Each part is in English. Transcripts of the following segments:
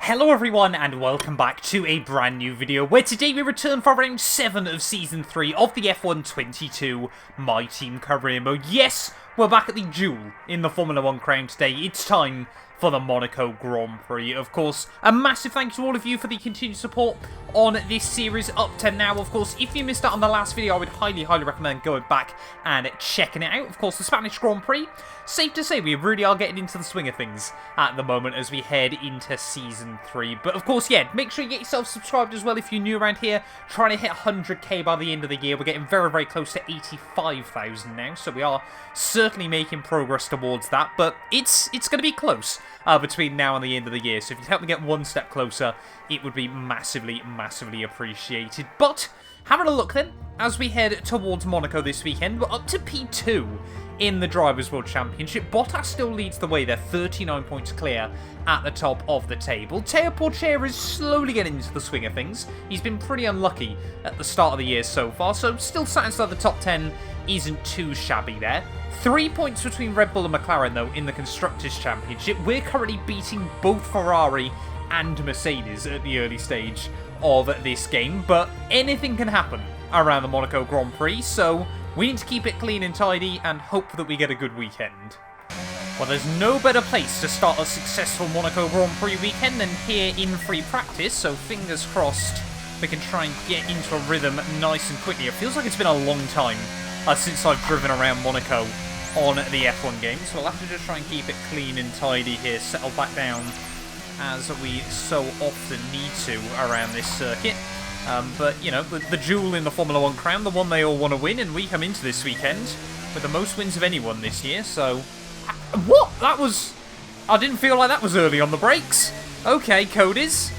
Hello everyone and welcome back to a brand new video where today we return for round 7 of Season 3 of the F1 22 My Team Career Mode. Yes, we're back at the duel in the Formula 1 crown today. It's time for the Monaco Grand Prix. Of course, a massive thanks to all of you for the continued support on this series up to now. Of course, if you missed out on the last video, I would highly recommend going back and checking it out. Of course, the Spanish Grand Prix, safe to say we really are getting into the swing of things at the moment as we head into Season 3. But of course, yeah, make sure you get yourself subscribed as well if you're new around here. Trying to hit 100k by the end of the year. We're getting very close to 85,000 now, so we are certainly making progress towards that. But it's going to be close between now and the end of the year. So if you help me get one step closer, it would be massively appreciated. But having a look then, as we head towards Monaco this weekend, we're up to P2 in the Drivers' World Championship. Bottas still leads the way. They're 39 points clear at the top of the table. Teo Porcher is slowly getting into the swing of things. He's been pretty unlucky at the start of the year so far, so still sat inside the top 10 isn't too shabby there. 3 points between Red Bull and McLaren, though, in the Constructors' Championship. We're currently beating both Ferrari and Mercedes at the early stage of this game, but anything can happen around the Monaco Grand Prix, so we need to keep it clean and tidy and hope that we get a good weekend. Well, there's no better place to start a successful Monaco Grand Prix weekend than here in free practice, so fingers crossed we can try and get into a rhythm nice and quickly. It feels like it's been a long time since I've driven around Monaco on the F1 game, so we'll have to just try and keep it clean and tidy here, settle back down as we so often need to around this circuit. But, you know, the duel in the Formula 1 crown, the one they all want to win, and we come into this weekend with the most wins of anyone this year, so... What? That was... I didn't feel like that was early on the brakes. Okay, Codys.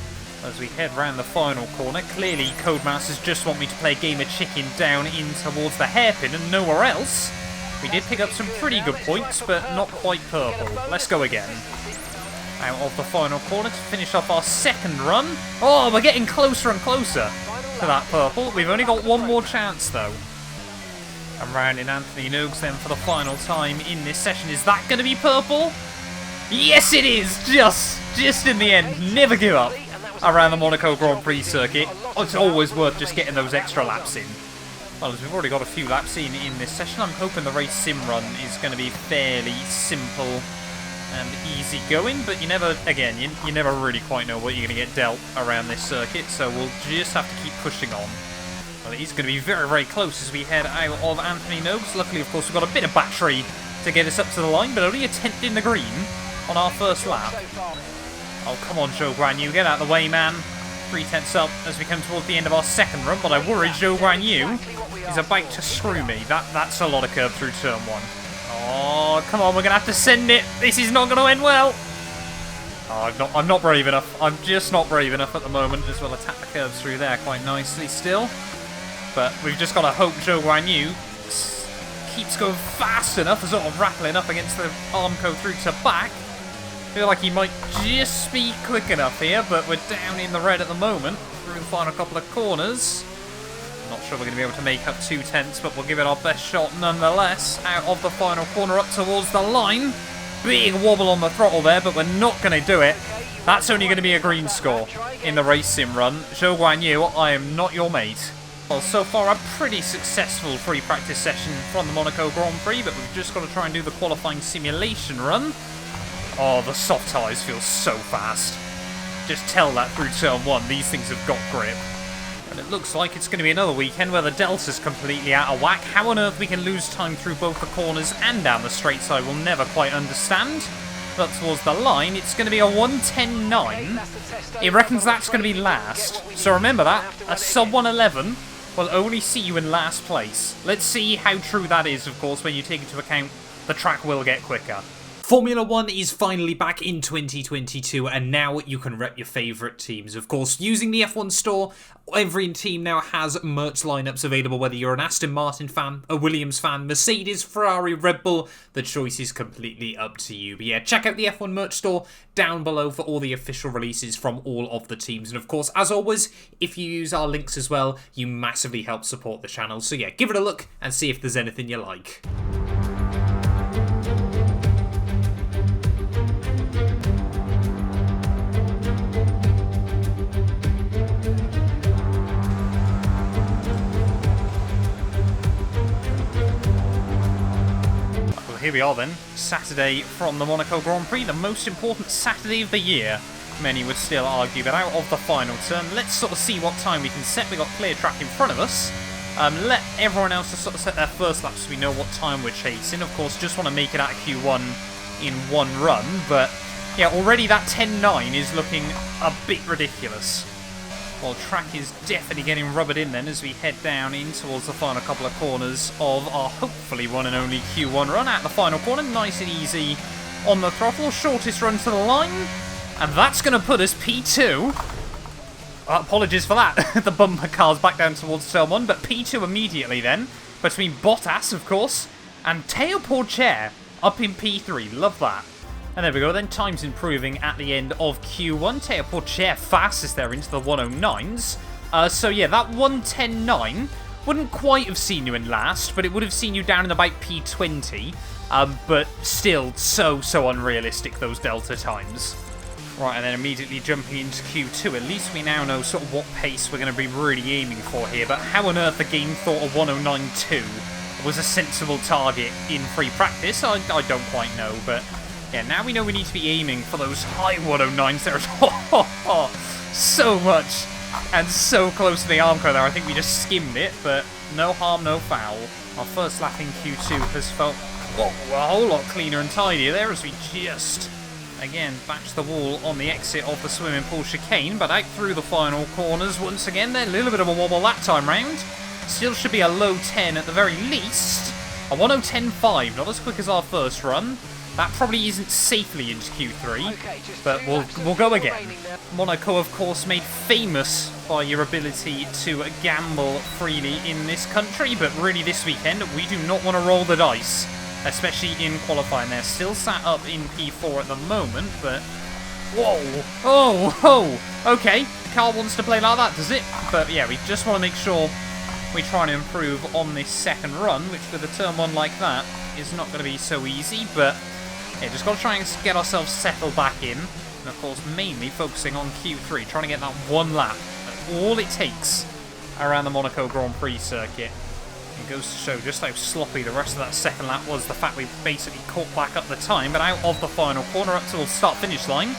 As we head round the final corner, clearly Codemasters just want me to play a game of chicken down in towards the hairpin and nowhere else. We did pick up some pretty good points, but not quite purple. Let's go again. Out of the final corner to finish off our second run. Oh, we're getting closer and closer to that purple. We've only got one more chance, though. I'm rounding Anthony Noakes then for the final time in this session. Is that going to be purple? Yes, it is! Just in the end. Never give up around the Monaco Grand Prix circuit. It's always worth just getting those extra laps in. Well, as we've already got a few laps in this session, I'm hoping the race sim run is going to be fairly simple and easy going, but you never, again, you never really quite know what you're going to get dealt around this circuit, so we'll just have to keep pushing on. Well, it's going to be very close as we head out of Anthony Noakes. Luckily, of course, we've got a bit of battery to get us up to the line, but only a tenth in the green on our first lap. Oh, come on, Joe Guanyu, get out of the way, man. 3 tenths up as we come towards the end of our second run, but I worry Joe Guanyu is about to screw me. That's a lot of curb through turn 1. Oh, come on, we're going to have to send it. This is not going to end well. Oh, I'm not brave enough. I'm just not brave enough at the moment, as we'll attack the curves through there quite nicely still. But we've just got to hope Joe Guanyu keeps going fast enough, sort of rattling up against the Armco through to back. Feel like he might just be quick enough here, but we're down in the red at the moment through the final couple of corners. Not sure we're going to be able to make up 2 tenths, but we'll give it our best shot nonetheless. Out of the final corner up towards the line. Big wobble on the throttle there, but we're not going to do it. That's only going to be a green score in the race sim run. Zhou Guanyu, I am not your mate. Well, so far a pretty successful free practice session from the Monaco Grand Prix, but we've just got to try and do the qualifying simulation run. Oh, the soft tyres feel so fast. Just tell that through turn 1. These things have got grip. And it looks like it's going to be another weekend where the delta's completely out of whack. How on earth we can lose time through both the corners and down the straights I will never quite understand. But towards the line, it's going to be a 1:10.9. It reckons that's going to be last. So remember that. A sub 1:11 will only see you in last place. Let's see how true that is, of course, when you take into account the track will get quicker. Formula 1 is finally back in 2022, and now you can rep your favourite teams. Of course, using the F1 store, every team now has merch lineups available, whether you're an Aston Martin fan, a Williams fan, Mercedes, Ferrari, Red Bull, the choice is completely up to you. But yeah, check out the F1 merch store down below for all the official releases from all of the teams. And of course, as always, if you use our links as well, you massively help support the channel. So yeah, give it a look and see if there's anything you like. here we are then, Saturday from the Monaco Grand Prix, the most important Saturday of the year, many would still argue, but out of the final turn. Let's sort of see what time we can set. We've got clear track in front of us. Let everyone else just sort of set their first lap so we know what time we're chasing. Of course, just want to make it out of Q1 in one run, but yeah, already that 10.9 is looking a bit ridiculous. Well, track is definitely getting rubbered in then as we head down in towards the final couple of corners of our hopefully one and only Q1 run. At the final corner, nice and easy on the throttle, shortest run to the line, and that's going to put us P2. Apologies for that. The bumper car's back down towards turn 1, but P2 immediately then, between Bottas, of course, and Teo Porcher up in P3. Love that. And there we go, then time's improving at the end of Q1. Teo Porcher fastest there into the 109s. So yeah, that 110.9 wouldn't quite have seen you in last, but it would have seen you down in about P20. But still so unrealistic, those delta times. Right, and then immediately jumping into Q2. At least we now know sort of what pace we're going to be really aiming for here. But how on earth the game thought a 109.2 was a sensible target in free practice, I don't quite know, but yeah, now we know we need to be aiming for those high 109s there. So much, and so close to the Armco there. I think we just skimmed it, but no harm, no foul. Our first lap in Q2 has felt a whole lot cleaner and tidier there as we just, again, batch the wall on the exit of the swimming pool chicane, but out through the final corners once again. Then a little bit of a wobble that time round. Still should be a low 10 at the very least. A 1:10.5, not as quick as our first run. That probably isn't safely into Q3, but we'll go again. Monaco, of course, made famous by your ability to gamble freely in this country, but really this weekend, we do not want to roll the dice, especially in qualifying. They're still sat up in P4 at the moment, but whoa, okay, car wants to play like that, does it? But yeah, we just want to make sure we try and improve on this second run, which with a turn 1 like that is not going to be so easy, but yeah, just got to try and get ourselves settled back in. And of course, mainly focusing on Q3, trying to get that one lap. That's all it takes around the Monaco Grand Prix circuit. It goes to show just how sloppy the rest of that second lap was. The fact we basically caught back up the time, but out of the final corner up to the start-finish line,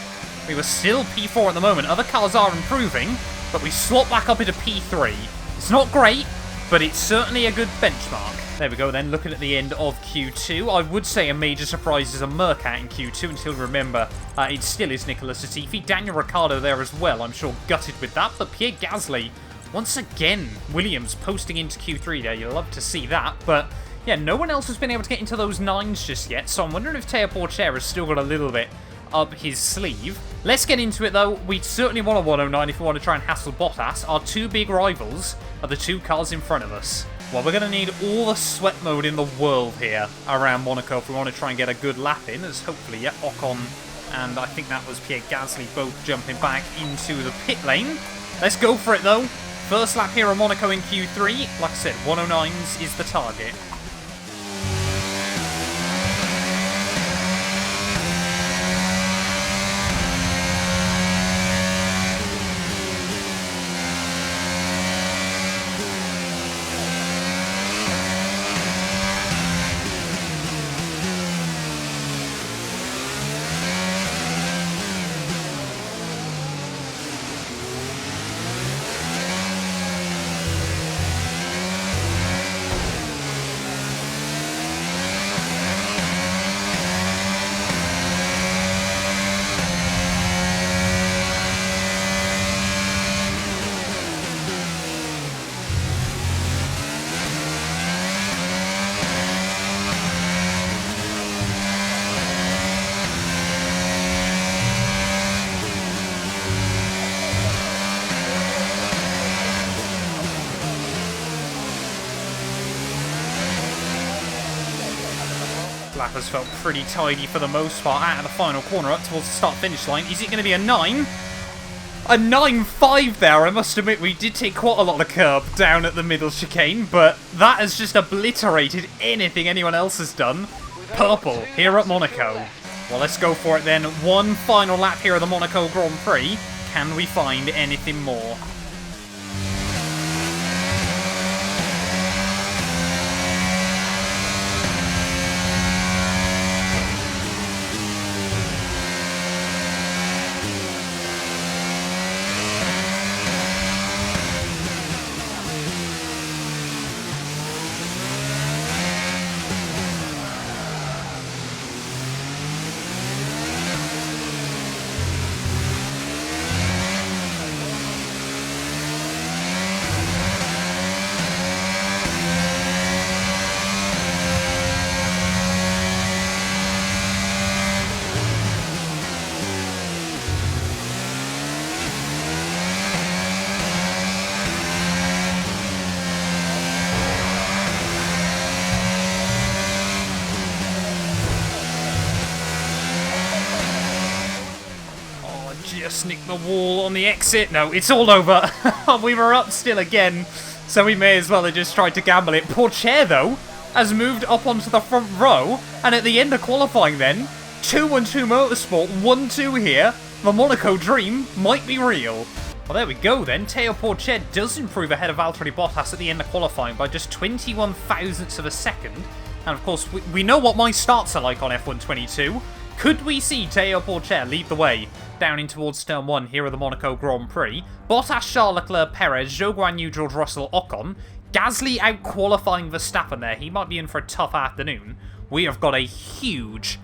we were still P4 at the moment. Other cars are improving, but we slot back up into P3. It's not great, but it's certainly a good benchmark. There we go then, looking at the end of Q2. I would say a major surprise is a Mercat in Q2 until, remember, it still is Nicolas Latifi. Daniel Ricciardo there as well, I'm sure gutted with that. But Pierre Gasly, once again, Williams posting into Q3 there. You'll love to see that. But yeah, no one else has been able to get into those 9s just yet. So I'm wondering if Teo Porcher has still got a little bit up his sleeve. Let's get into it though. We'd certainly want a 109 if we want to try and hassle Bottas. Our two big rivals are the two cars in front of us. Well, we're going to need all the sweat mode in the world here around Monaco if we want to try and get a good lap in, as hopefully, yeah, Ocon and I think that was Pierre Gasly both jumping back into the pit lane. Let's go for it though. First lap here at Monaco in Q3. Like I said, 109s is the target. Lap has felt pretty tidy for the most part out of the final corner up towards the start-finish line. Is it going to be a 9? A 9.5 there. I must admit we did take quite a lot of curb down at the middle chicane, but that has just obliterated anything anyone else has done. Purple here at Monaco. Well, let's go for it then. One final lap here at the Monaco Grand Prix. Can we find anything more? just nicked the wall on the exit. No, it's all over. We were up still again, so we may as well have just tried to gamble it. Pourchaire, though, has moved up onto the front row, and at the end of qualifying then, 2-1-2 Motorsport, 1-2 here. The Monaco dream might be real. Well, there we go then. Teo Pourchaire does improve ahead of Valtteri Bottas at the end of qualifying by just 21 thousandths of a second. And of course, we know what my starts are like on F1 22. Could we see Teo Pourchaire lead the way down in towards turn 1 here at the Monaco Grand Prix? Bottas, Charles Leclerc, Perez, Zhou Guanyu, George Russell, Ocon. Gasly out qualifying Verstappen there. He might be in for a tough afternoon. We have got a huge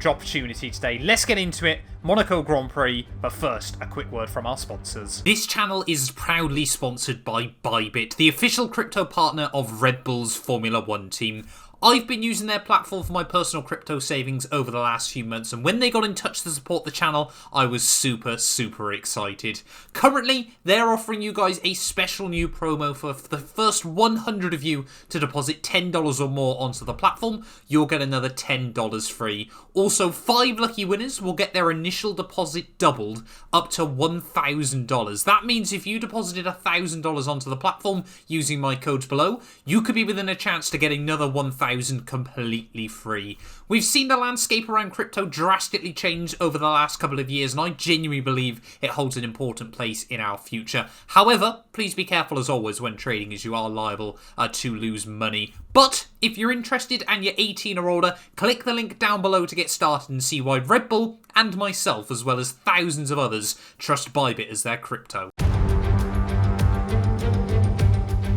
opportunity today. Let's get into it. Monaco Grand Prix, but first, a quick word from our sponsors. This channel is proudly sponsored by Bybit, the official crypto partner of Red Bull's Formula 1 team. I've been using their platform for my personal crypto savings over the last few months, and when they got in touch to support the channel, I was super excited. Currently, they're offering you guys a special new promo for the first 100 of you to deposit $10 or more onto the platform. You'll get another $10 free. Also, 5 lucky winners will get their initial deposit doubled up to $1,000. That means if you deposited $1,000 onto the platform using my codes below, you could be within a chance to get another $1,000 completely free. We've seen the landscape around crypto drastically change over the last couple of years, and I genuinely believe it holds an important place in our future. However, please be careful as always when trading, as you are liable to lose money. But if you're interested and you're 18 or older, click the link down below to get started and see why Red Bull and myself, as well as thousands of others, trust Bybit as their crypto.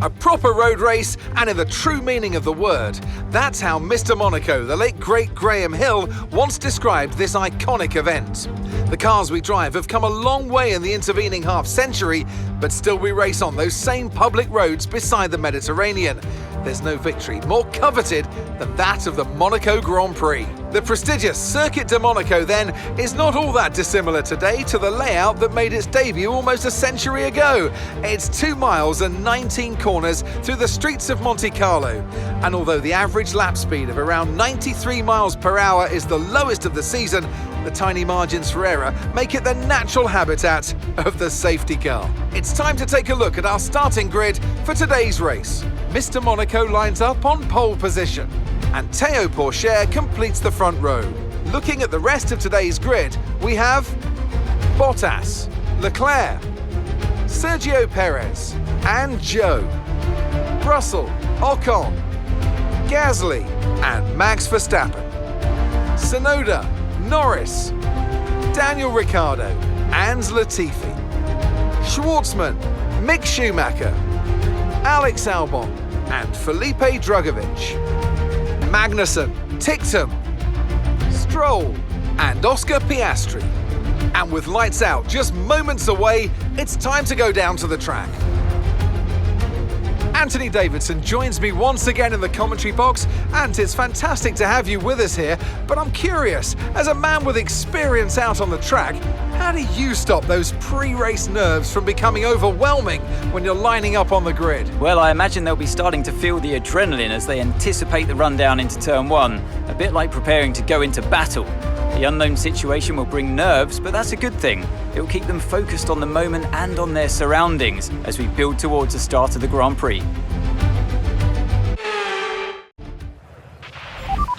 A proper road race, and in the true meaning of the word. That's how Mr. Monaco, the late great Graham Hill, once described this iconic event. The cars we drive have come a long way in the intervening half-century, but still we race on those same public roads beside the Mediterranean. There's no victory more coveted than that of the Monaco Grand Prix. The prestigious Circuit de Monaco, then, is not all that dissimilar today to the layout that made its debut almost a century ago. It's 2 miles and 19 corners through the streets of Monte Carlo. And although the average lap speed of around 93 miles per hour is the lowest of the season, the tiny margins for error make it the natural habitat of the safety car. It's time to take a look at our starting grid for today's race. Mr. Monaco lines up on pole position, and Teo Pourchaire completes the front row. Looking at the rest of today's grid, we have Bottas, Leclerc, Sergio Perez, and Zhou, Russell, Ocon, Gasly, and Max Verstappen, Tsunoda, Norris, Daniel Ricciardo, and Latifi, Schwartzman, Mick Schumacher, Alex Albon, and Felipe Drugovich, Magnussen, Ticktum, Stroll, and Oscar Piastri. And with lights out just moments away, it's time to go down to the track. Anthony Davidson joins me once again in the commentary box, and it's fantastic to have you with us here, but I'm curious, as a man with experience out on the track, how do you stop those pre-race nerves from becoming overwhelming when you're lining up on the grid? Well, I imagine they'll be starting to feel the adrenaline as they anticipate the rundown into turn 1, a bit like preparing to go into battle. The unknown situation will bring nerves, but that's a good thing. It will keep them focused on the moment and on their surroundings as we build towards the start of the Grand Prix.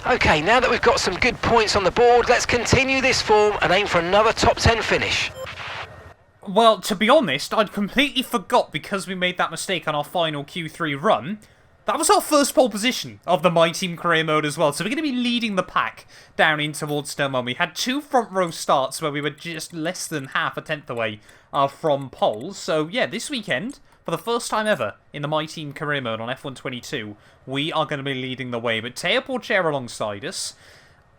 Okay, now that we've got some good points on the board, let's continue this form and aim for another top 10 finish. Well, to be honest, I'd completely forgot because we made that mistake on our final Q3 run. That was our first pole position of the My Team Career mode as well, so we're going to be leading the pack down in towards turn 1. We had 2 front row starts where we were just less than half a tenth away from poles, so yeah, this weekend, for the first time ever in the My Team Career mode on F1 22, we are going to be leading the way, but Teo Pourchaire alongside us.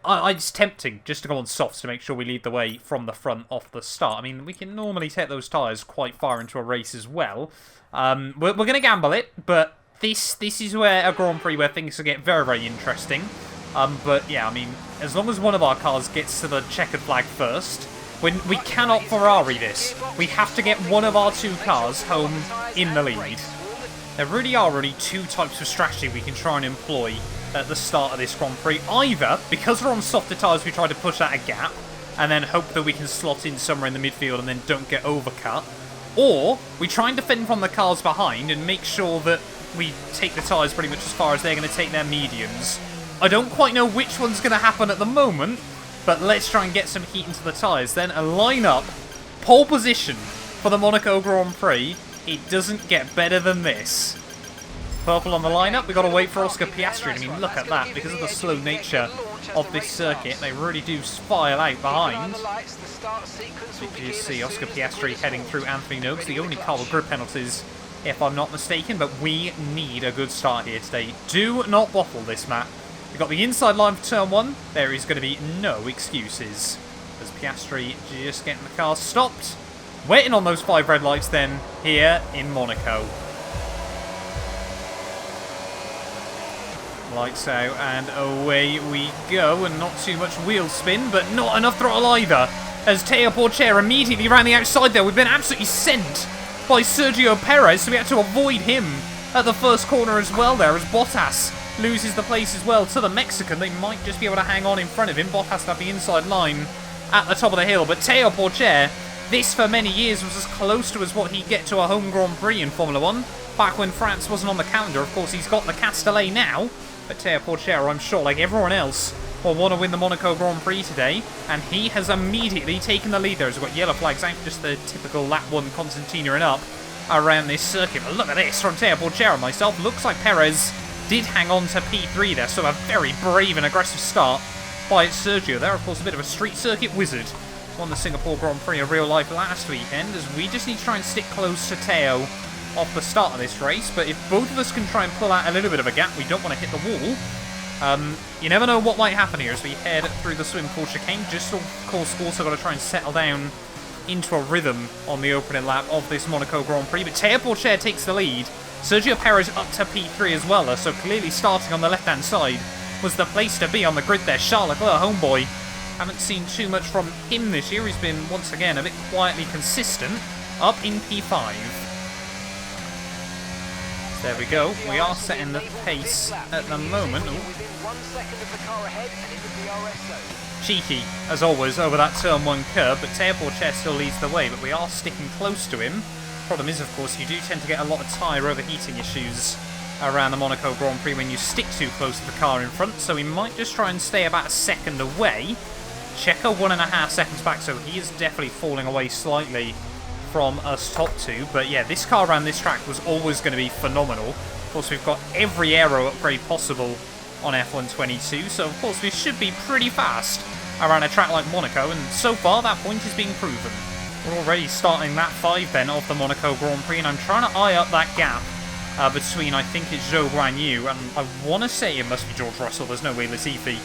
It's tempting just to go on softs to make sure we lead the way from the front off the start. I mean, we can normally take those tyres quite far into a race as well. We're going to gamble it, but this is where a Grand Prix where things will get very interesting. But yeah, I mean, as long as one of our cars gets to the checkered flag first, we cannot Ferrari this. We have to get one of our 2 cars home in the lead. There really are only 2 types of strategy we can try and employ at the start of this Grand Prix. Either, because we're on softer tyres, we try to push out a gap and then hope that we can slot in somewhere in the midfield and then don't get overcut. Or we try and defend from the cars behind and make sure that we take the tyres pretty much as far as they're going to take their mediums. I don't quite know which one's going to happen at the moment, but let's try and get some heat into the tyres. Then a line-up, pole position for the Monaco Grand Prix. It doesn't get better than this. Purple on the lineup, we've got to wait for Oscar Piastri. I mean, look at that. Because of the slow nature of this circuit, they really do file out behind. You can see Oscar Piastri heading through Anthony Noakes, the only car with grid penalties, if I'm not mistaken, but we need a good start here today. Do not bottle this map. We've got the inside line for turn 1. There is going to be no excuses. As Piastri just getting the car stopped. Waiting on those 5 red lights then, here in Monaco. Lights out and away we go, and not too much wheel spin, but not enough throttle either. As Teo Porcher immediately ran the outside there. We've been absolutely sent by Sergio Perez, so we had to avoid him at the first corner as well there, as Bottas loses the place as well to the Mexican. They might just be able to hang on in front of him. Bottas have the inside line at the top of the hill, but Teo Porcher, this for many years was as close to as what he'd get to a home Grand Prix in Formula 1, back when France wasn't on the calendar. Of course, he's got the Castellet now, but Teo Porcher, I'm sure, like everyone else, will want to win the Monaco Grand Prix today, and he has immediately taken the lead there. He's got yellow flags out, just the typical lap 1 Constantina and up around this circuit. But look at this from Teo Porcher and myself. Looks like Perez did hang on to P3 there, so a very brave and aggressive start by Sergio there. Of course, a bit of a street circuit wizard. Won the Singapore Grand Prix in real life last weekend, as we just need to try and stick close to Teo off the start of this race. But if both of us can try and pull out a little bit of a gap, we don't want to hit the wall. You never know what might happen here as we head through the swim pool chicane. Just, of course, also got to try and settle down into a rhythm on the opening lap of this Monaco Grand Prix. But Teo Porcher takes the lead. Sergio Perez up to P3 as well, so clearly starting on the left-hand side was the place to be on the grid there. Charles Leclerc, homeboy, haven't seen too much from him this year. He's been, once again, a bit quietly consistent, up in P5. There we go. We are setting the pace at the moment. Ooh. Cheeky, as always, over that turn 1 curb, but Teo Porcher still leads the way, but we are sticking close to him. Problem is, of course, you do tend to get a lot of tyre overheating issues around the Monaco Grand Prix when you stick too close to the car in front, so we might just try and stay about a second away. Checo 1.5 seconds back, so he is definitely falling away slightly from us top 2. But yeah, this car around this track was always going to be phenomenal. Of course, we've got every aero upgrade possible on F122, so of course we should be pretty fast around a track like Monaco, and so far that point is being proven. We're already starting that 5 then of the Monaco Grand Prix, and I'm trying to eye up that gap between, I think it's Zhou Guanyu, and I want to say it must be George Russell. There's no way Latifi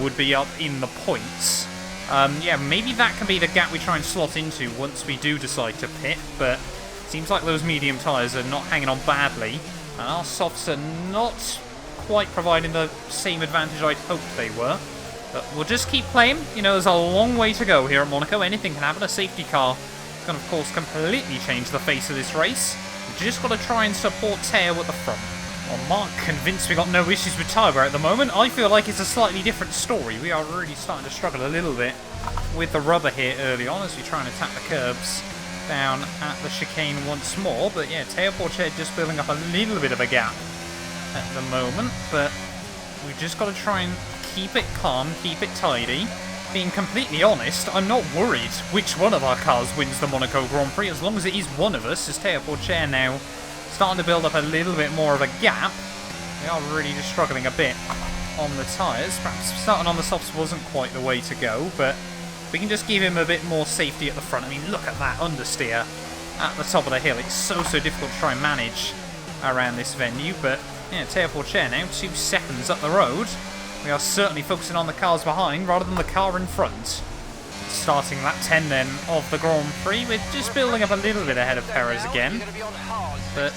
would be up in the points. Yeah, maybe that can be the gap we try and slot into once we do decide to pit, but it seems like those medium tyres are not hanging on badly, and our softs are not quite providing the same advantage I'd hoped they were. But we'll just keep playing. You know, there's a long way to go here at Monaco. Anything can happen. A safety car can, of course, completely change the face of this race. We've just got to try and support Teo at the front. Well, Mark convinced we got no issues with tyre wear at the moment. I feel like it's a slightly different story. We are really starting to struggle a little bit with the rubber here early on as we try and attack the curbs down at the chicane once more. But yeah, Teo Porcher just building up a little bit of a gap at the moment. But we've just got to try and keep it calm, keep it tidy. Being completely honest, I'm not worried which one of our cars wins the Monaco Grand Prix, as long as it is one of us, as Teo Porcher now starting to build up a little bit more of a gap. We are really just struggling a bit on the tyres. Perhaps starting on the softs wasn't quite the way to go, but we can just give him a bit more safety at the front. I mean, look at that understeer at the top of the hill. It's so difficult to try and manage around this venue, but yeah, Teo Porcher now 2 seconds up the road. We are certainly focusing on the cars behind rather than the car in front. Starting lap 10 then of the Grand Prix. We're just building up a little bit ahead of Perez again. But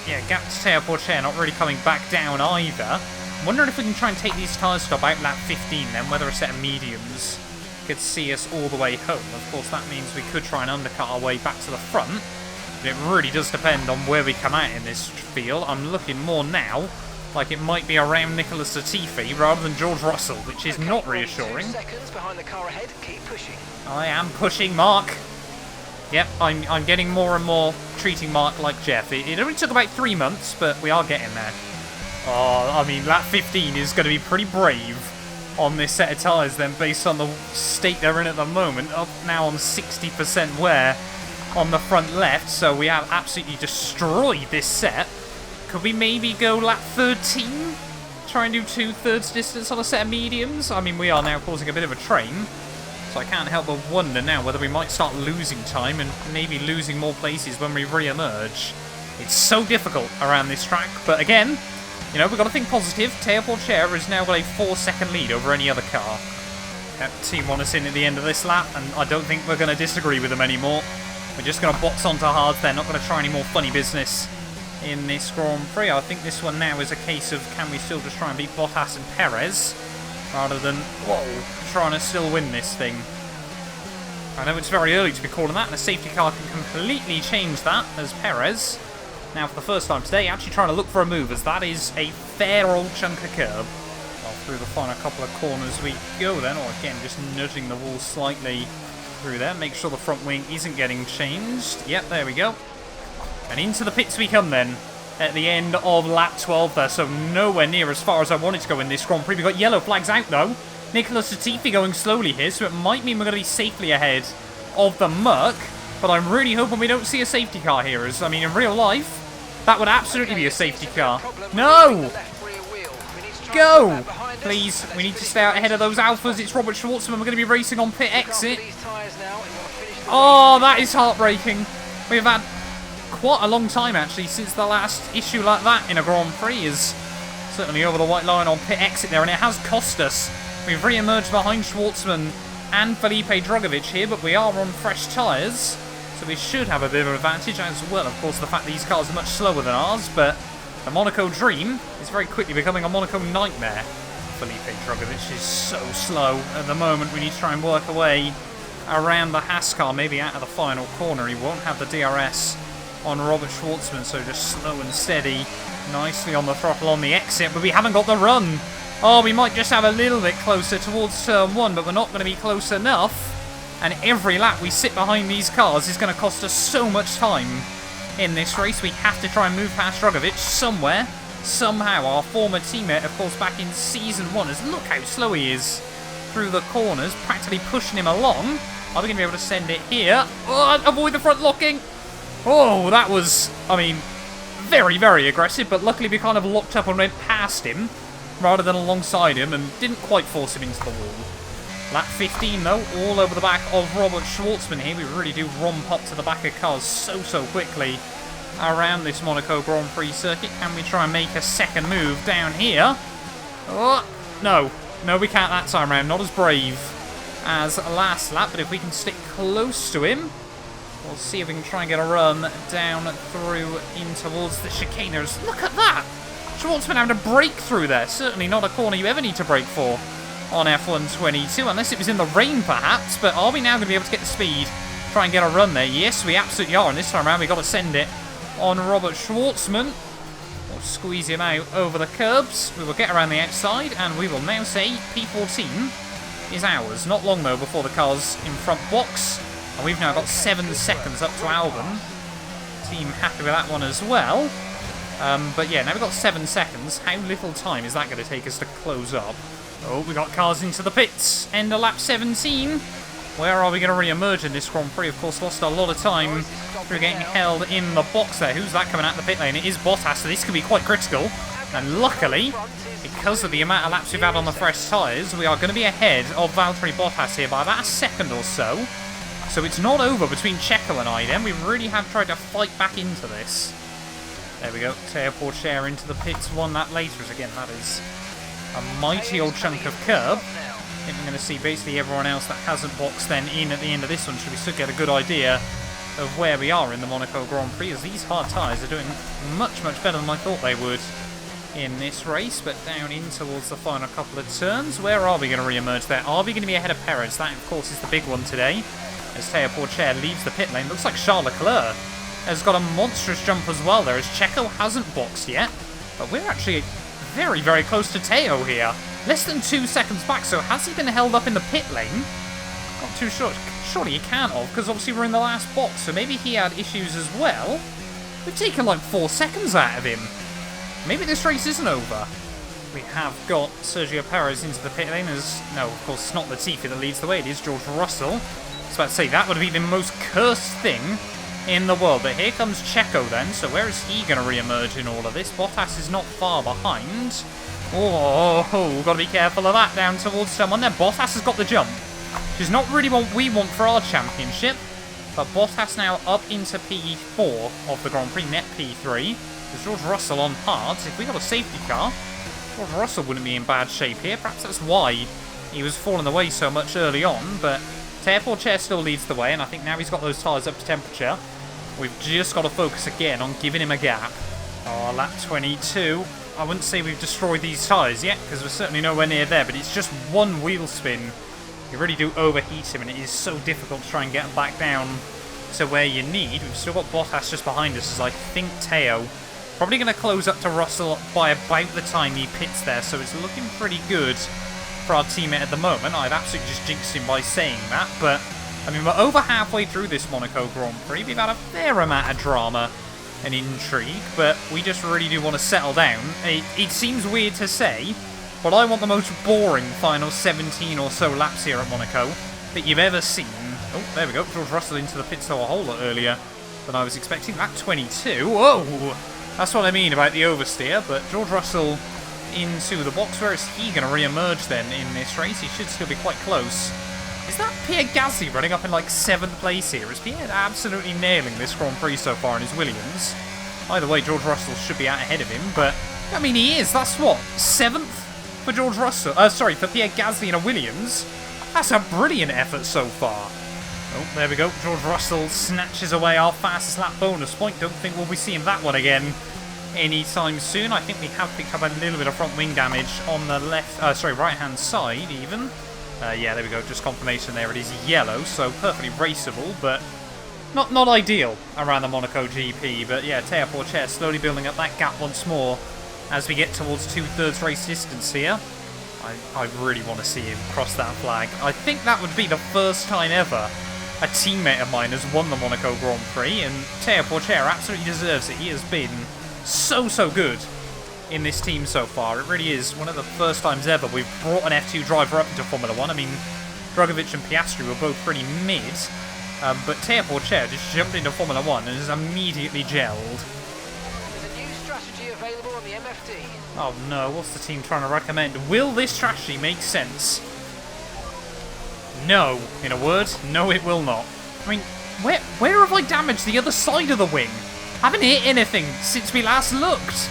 yeah, gap to Teo Porcher not really coming back down either. I'm wondering if we can try and take these tyres to about lap 15 then, whether a set of mediums could see us all the way home. Of course, that means we could try and undercut our way back to the front. But it really does depend on where we come out in this field. I'm looking more now like it might be around Nicholas Latifi rather than George Russell, which is not reassuring. 2 seconds behind the car ahead. Keep pushing. I am pushing Mark. Yep, I'm getting more and more treating Mark like Jeff. It only took about 3 months, but we are getting there. Oh, I mean, lap 15 is going to be pretty brave on this set of tyres then, based on the state they're in at the moment. Up now on 60% wear on the front left, so we have absolutely destroyed this set. Could we maybe go lap 13? Try and do 2/3 distance on a set of mediums? I mean, we are now causing a bit of a train, so I can't help but wonder now whether we might start losing time and maybe losing more places when we re-emerge. It's so difficult around this track, but again, you know, we've got to think positive. Teo Porcher has now got a 4-second lead over any other car. Team want us in at the end of this lap, and I don't think we're going to disagree with them anymore. We're just going to box onto hards. They're not going to try any more funny business in this Grand Prix. I think this one now is a case of can we still just try and beat Bottas and Perez, rather than, whoa, trying to still win this thing. I know it's very early to be calling that, and a safety car can completely change that, as Perez, now for the first time today, actually trying to look for a move, as that is a fair old chunk of curb. Well, through the final couple of corners we go then, or again, just nudging the wall slightly through there. Make sure the front wing isn't getting changed. Yep, there we go. And into the pits we come then, at the end of lap 12 there, so nowhere near as far as I wanted to go in this Grand Prix. We've got yellow flags out though. Nicholas Latifi going slowly here, so it might mean we're going to be safely ahead of the Merc, but I'm really hoping we don't see a safety car here, as, I mean, in real life, that would absolutely be a safety car. No! Go! Please, we need to stay out ahead of those Alphas. It's Robert Schwartzman. We're going to be racing on pit exit. Oh, that is heartbreaking. We've had quite a long time, actually, since the last issue like that in a Grand Prix, is certainly over the white line on pit exit there, and it has cost us. We've re-emerged behind Schwartzman and Felipe Drugovich here, but we are on fresh tyres, so we should have a bit of an advantage, as well, of course, the fact these cars are much slower than ours, but the Monaco Dream is very quickly becoming a Monaco Nightmare. Felipe Drugovich is so slow at the moment. We need to try and work away around the Haas car, maybe out of the final corner. He won't have the DRS on Robert Schwartzman, so just slow and steady, nicely on the throttle on the exit, but we haven't got the run. Oh, we might just have a little bit closer towards turn 1, but we're not going to be close enough. And every lap we sit behind these cars is going to cost us so much time in this race. We have to try and move past Drugovich somewhere, somehow. Our former teammate, of course, back in Season 1, is look how slow he is through the corners, practically pushing him along. Are we going to be able to send it here? Oh, avoid the front locking. Oh, that was, I mean, very, very aggressive, but luckily we kind of locked up and went past him rather than alongside him and didn't quite force him into the wall. Lap 15, though, all over the back of Robert Schwartzman here. We really do romp up to the back of cars so quickly around this Monaco Grand Prix circuit. Can we try and make a second move down here? Oh, no. No, we can't that time around. Not as brave as last lap, but if we can stick close to him, we'll see if we can try and get a run down through in towards the chicaners. Look at that! Schwartzman having to break through there. Certainly not a corner you ever need to brake for on F122, unless it was in the rain perhaps, but are we now going to be able to get the speed, try and get a run there? Yes, we absolutely are, and this time around we've got to send it on Robert Schwartzman. We'll squeeze him out over the curbs. We will get around the outside, and we will now say P14 is ours. Not long, though, before the car's in front box, and we've now got 7 seconds up to Albon. Team happy with that one as well. But yeah, now we've got 7 seconds. How little time is that going to take us to close up? Oh, we got cars into the pits. End of lap 17. Where are we going to re-emerge in this Grand Prix? Of course, lost a lot of time through getting held in the box there. Who's that coming out the pit lane? It is Bottas, so this could be quite critical. And luckily, because of the amount of laps we've had on the fresh tyres, we are going to be ahead of Valtteri Bottas here by about a second or so. So it's not over between Checo and I then. We really have tried to fight back into this. There we go. Teo Porcher into the pits 1 lap later. Again, that is a mighty old chunk of curb. I think we're going to see basically everyone else that hasn't boxed then in at the end of this one, so we should get a good idea of where we are in the Monaco Grand Prix, as these hard tyres are doing much better than I thought they would in this race. But down in towards the final couple of turns, where are we going to re-emerge there? Are we going to be ahead of Perez? That, of course, is the big one today, as Teo Porcher leaves the pit lane. Looks like Charles Leclerc has got a monstrous jump as well there, as Checo hasn't boxed yet, but we're actually very, very close to Teo here. Less than 2 seconds back, so has he been held up in the pit lane? Not too sure. Surely he can't have, because obviously we're in the last box, so maybe he had issues as well. We've taken like 4 seconds out of him. Maybe this race isn't over. We have got Sergio Perez into the pit lane as... No, of course, it's not Latifi that leads the way. It is George Russell. I was about to say, that would be the most cursed thing in the world. But here comes Checo then. So where is he going to re-emerge in all of this? Bottas is not far behind. Oh, got to be careful of that down towards someone there. Bottas has got the jump, which is not really what we want for our championship. But Bottas now up into P4 of the Grand Prix, net P3. There's George Russell on hards. If we got a safety car, George Russell wouldn't be in bad shape here. Perhaps that's why he was falling away so much early on. But Teo Chair still leads the way, and I think now he's got those tyres up to temperature. We've just got to focus again on giving him a gap. Oh, lap 22. I wouldn't say we've destroyed these tyres yet, because we're certainly nowhere near there. But it's just one wheel spin. You really do overheat him, and it is so difficult to try and get him back down to where you need. We've still got Bottas just behind us, as I think Teo probably going to close up to Russell by about the time he pits there, so it's looking pretty good for our teammate at the moment. I've absolutely just jinxed him by saying that, but I mean, we're over halfway through this Monaco Grand Prix. We've had a fair amount of drama and intrigue, but we just really do want to settle down. It seems weird to say, but I want the most boring final 17 or so laps here at Monaco that you've ever seen. Oh, there we go. George Russell into the pit stop a whole lot earlier than I was expecting. Lap 22. Whoa! That's what I mean about the oversteer, but George Russell into the box. Where is he going to re-emerge then in this race? He should still be quite close. Is that Pierre Gasly running up in like 7th place here? Is Pierre absolutely nailing this Grand Prix so far in his Williams? Either way, George Russell should be out ahead of him, but I mean, he is. That's what? 7th for George Russell? Sorry, for Pierre Gasly in a Williams? That's a brilliant effort so far. Oh, there we go. George Russell snatches away our fastest lap bonus point. Don't think we'll be seeing that one again anytime soon. I think we have picked up a little bit of front wing damage on the right-hand side even. Yeah, there we go. Just confirmation there. It is yellow, so perfectly raceable, but not ideal around the Monaco GP. But yeah, Teo Chair slowly building up that gap once more as we get towards 2/3 race distance here. I really want to see him cross that flag. I think that would be the first time ever a teammate of mine has won the Monaco Grand Prix, and Teo Chair absolutely deserves it. He has been so good in this team so far. It really is one of the first times ever we've brought an F2 driver up into Formula 1. I mean, Drogovic and Piastri were both pretty mid, but Teo Chair just jumped into Formula 1 and has immediately gelled. There's a new strategy available on the MFD. Oh no, what's the team trying to recommend? Will this strategy make sense? No. In a word, no it will not. I mean, where have I damaged the other side of the wing? I haven't hit anything since we last looked.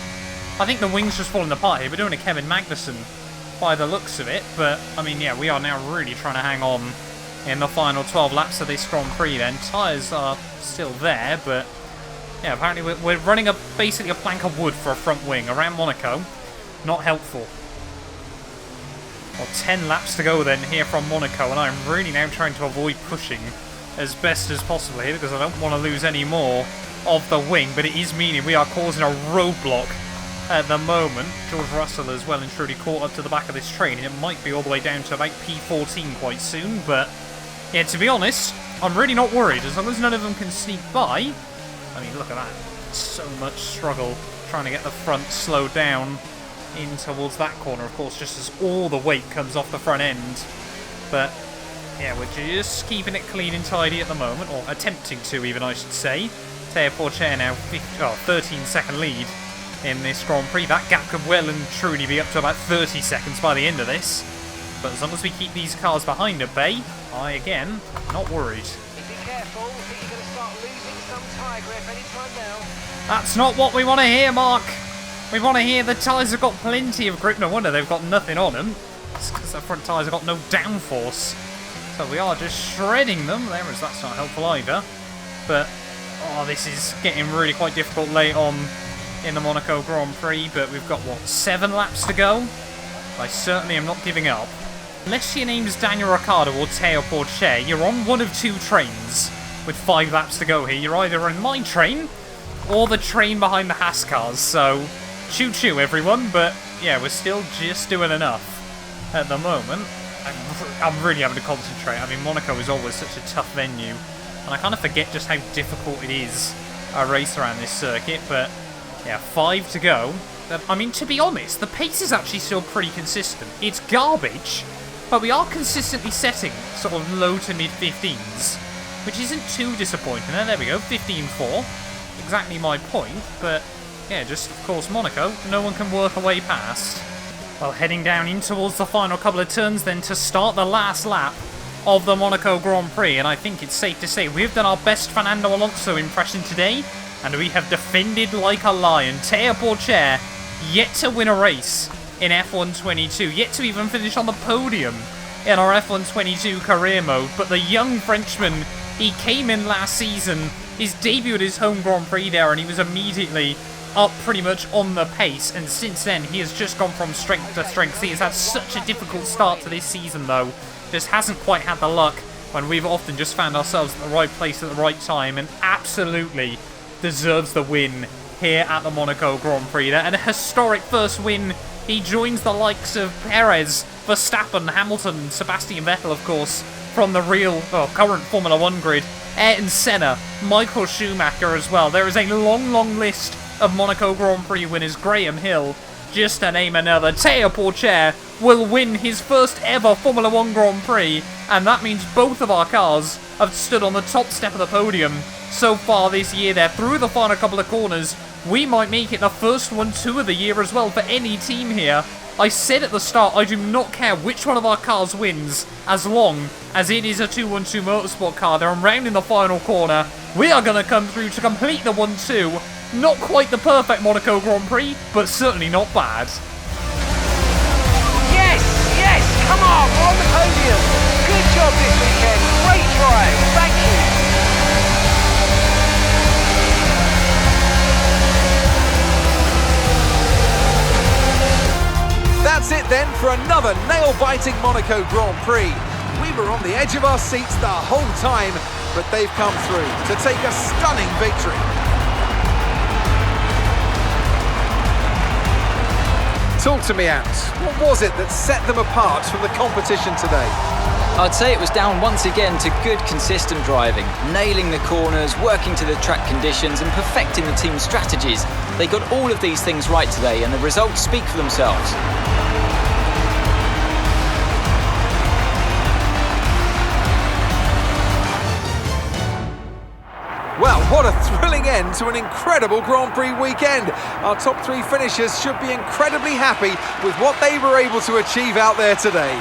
I think the wing's just falling apart here. We're doing a Kevin Magnussen by the looks of it. But, I mean, yeah, we are now really trying to hang on in the final 12 laps of this Grand Prix then. Tyres are still there, but yeah, apparently we're running basically a plank of wood for a front wing around Monaco. Not helpful. Well, 10 laps to go then here from Monaco, and I'm really now trying to avoid pushing as best as possible here because I don't want to lose any more of the wing, but it is meaning we are causing a roadblock at the moment. George Russell is well and truly caught up to the back of this train, and it might be all the way down to about P14 quite soon, but yeah, to be honest, I'm really not worried as long as none of them can sneak by. I mean, look at that. So much struggle trying to get the front slowed down in towards that corner, of course, just as all the weight comes off the front end. But yeah, we're just keeping it clean and tidy at the moment, or attempting to even, I should say. Teo Chair now 13-second lead in this Grand Prix. That gap could well and truly be up to about 30 seconds by the end of this. But as long as we keep these cars behind at bay, I, again, not worried. Be careful, I think you're going to start losing some tyre grip anytime now. That's not what we want to hear, Mark. We want to hear the tyres have got plenty of grip. No wonder they've got nothing on them. It's because the front tyres have got no downforce. So we are just shredding them. There, as that's not helpful either. But, oh, this is getting really quite difficult late on in the Monaco Grand Prix. But we've got, what, 7 laps to go? I certainly am not giving up. Unless your name's Daniel Ricciardo or Teo Chair, you're on one of 2 trains with 5 laps to go here. You're either on my train or the train behind the Haas cars. So, choo-choo, everyone. But yeah, we're still just doing enough at the moment. I'm really having to concentrate. I mean, Monaco is always such a tough venue, and I kind of forget just how difficult it is a race around this circuit, but yeah, 5 to go. I mean, to be honest, the pace is actually still pretty consistent. It's garbage, but we are consistently setting sort of low to mid 15s, which isn't too disappointing. And there we go, 15-4. Exactly my point, but yeah, just of course Monaco, no one can work away past. Well, heading down in towards the final couple of turns then to start the last lap of the Monaco Grand Prix, and I think it's safe to say we've done our best Fernando Alonso impression today, and we have defended like a lion. Théo Pourchaire yet to win a race in F1 22, yet to even finish on the podium in our F1 22 career mode, but the young Frenchman, he came in last season, his debut at his home Grand Prix there, and he was immediately up pretty much on the pace, and since then he has just gone from strength to strength. He has had such a difficult start to this season though, just hasn't quite had the luck when we've often just found ourselves at the right place at the right time, and absolutely deserves the win here at the Monaco Grand Prix there. And a historic first win. He joins the likes of Perez, Verstappen, Hamilton, Sebastian Vettel of course, from the current Formula 1 grid, Ayrton Senna, Michael Schumacher as well. There is a long list of Monaco Grand Prix winners. Graham Hill, just to name another. Théo Pourchaire will win his first ever Formula 1 Grand Prix, and that means both of our cars have stood on the top step of the podium so far this year there. Through the final couple of corners, we might make it the first 1-2 of the year as well for any team here. I said at the start, I do not care which one of our cars wins, as long as it is a 2-1-2 Motorsport car there. And round in the final corner, we are going to come through to complete the 1-2. Not quite the perfect Monaco Grand Prix, but certainly not bad. Yes, come on, we're on the podium. Good job this weekend, great drive, thank you. That's it then for another nail-biting Monaco Grand Prix. We were on the edge of our seats the whole time, but they've come through to take a stunning victory. Talk to me, Ant. What was it that set them apart from the competition today? I'd say it was down once again to good, consistent driving, nailing the corners, working to the track conditions and perfecting the team's strategies. They got all of these things right today, and the results speak for themselves. Well, what a thrilling end to an incredible Grand Prix weekend. Our top 3 finishers should be incredibly happy with what they were able to achieve out there today.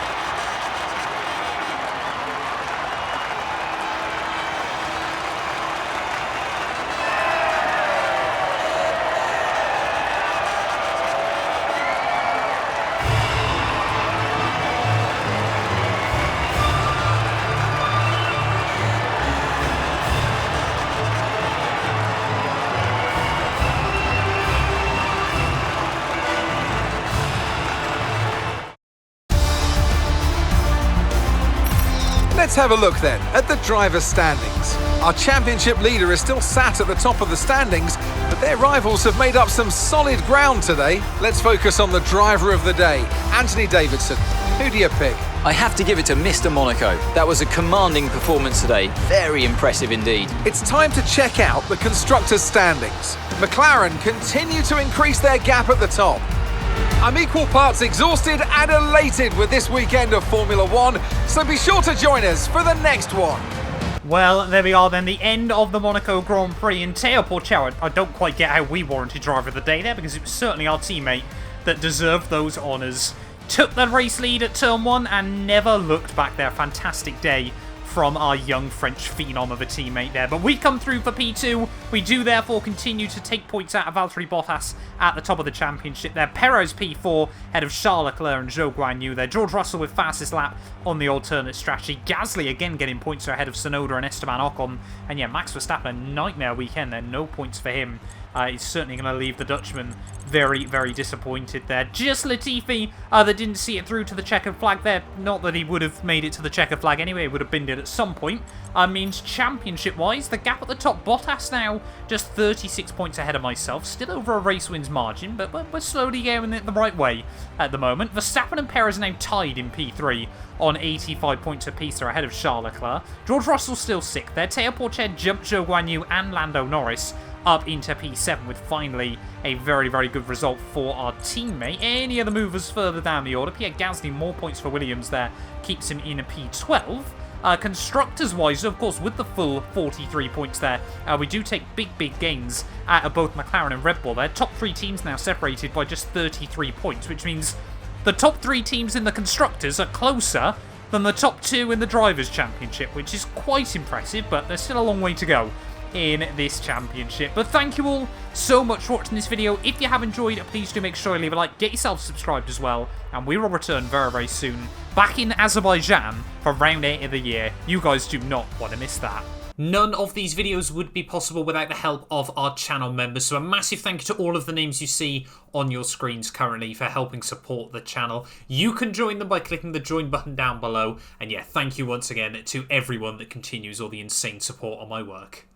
Let's have a look then at the driver's standings. Our championship leader is still sat at the top of the standings, but their rivals have made up some solid ground today. Let's focus on the driver of the day, Anthony Davidson. Who do you pick? I have to give it to Mr. Monaco. That was a commanding performance today. Very impressive indeed. It's time to check out the constructors' standings. McLaren continue to increase their gap at the top. I'm equal parts exhausted and elated with this weekend of Formula 1, so be sure to join us for the next one. Well, there we are then, the end of the Monaco Grand Prix. And Théo Pourchaire, I don't quite get how we warranted driver of the day there, because it was certainly our teammate that deserved those honours. Took the race lead at turn 1 and never looked back there. Fantastic day from our young French phenom of a teammate there. But we come through for P2. We do therefore continue to take points out of Valtteri Bottas at the top of the championship there. Perez P4 ahead of Charles Leclerc and Zhou Guanyu there. George Russell with fastest lap on the alternate strategy. Gasly again getting points ahead of Tsunoda and Esteban Ocon. And yeah, Max Verstappen, a nightmare weekend there. No points for him. He's certainly going to leave the Dutchman very, very disappointed there. Just Latifi that didn't see it through to the checkered flag there. Not that he would have made it to the checkered flag anyway. He would have binned it at some point. Means championship-wise, the gap at the top. Bottas now Loadcell, just 36 points ahead of myself, still over a race wins margin, but we're slowly going it the right way at the moment. Verstappen and Perez are now tied in P3 on 85 points apiece. They're ahead of Charles Leclerc. George Russell's still sick there. Teo Porcher jumped Zhou Guanyu and Lando Norris up into P7 with finally a very, very good result for our teammate. Any other movers further down the order? Pierre Gasly, more points for Williams there, keeps him in a P12. Constructors-wise, of course, with the full 43 points there, we do take big gains out of both McLaren and Red Bull there. Top 3 teams now separated by just 33 points, which means the top 3 teams in the Constructors are closer than the top 2 in the Drivers' Championship, which is quite impressive, but there's still a long way to go in this championship. But thank you all so much for watching this video. If you have enjoyed it, please do make sure you leave a like, get yourself subscribed as well, and we will return very, very soon back in Azerbaijan for round 8 of the year. You guys do not want to miss that. None of these videos would be possible without the help of our channel members, so a massive thank you to all of the names you see on your screens currently for helping support the channel. You can join them by clicking the join button down below, and yeah, thank you once again to everyone that continues all the insane support on my work.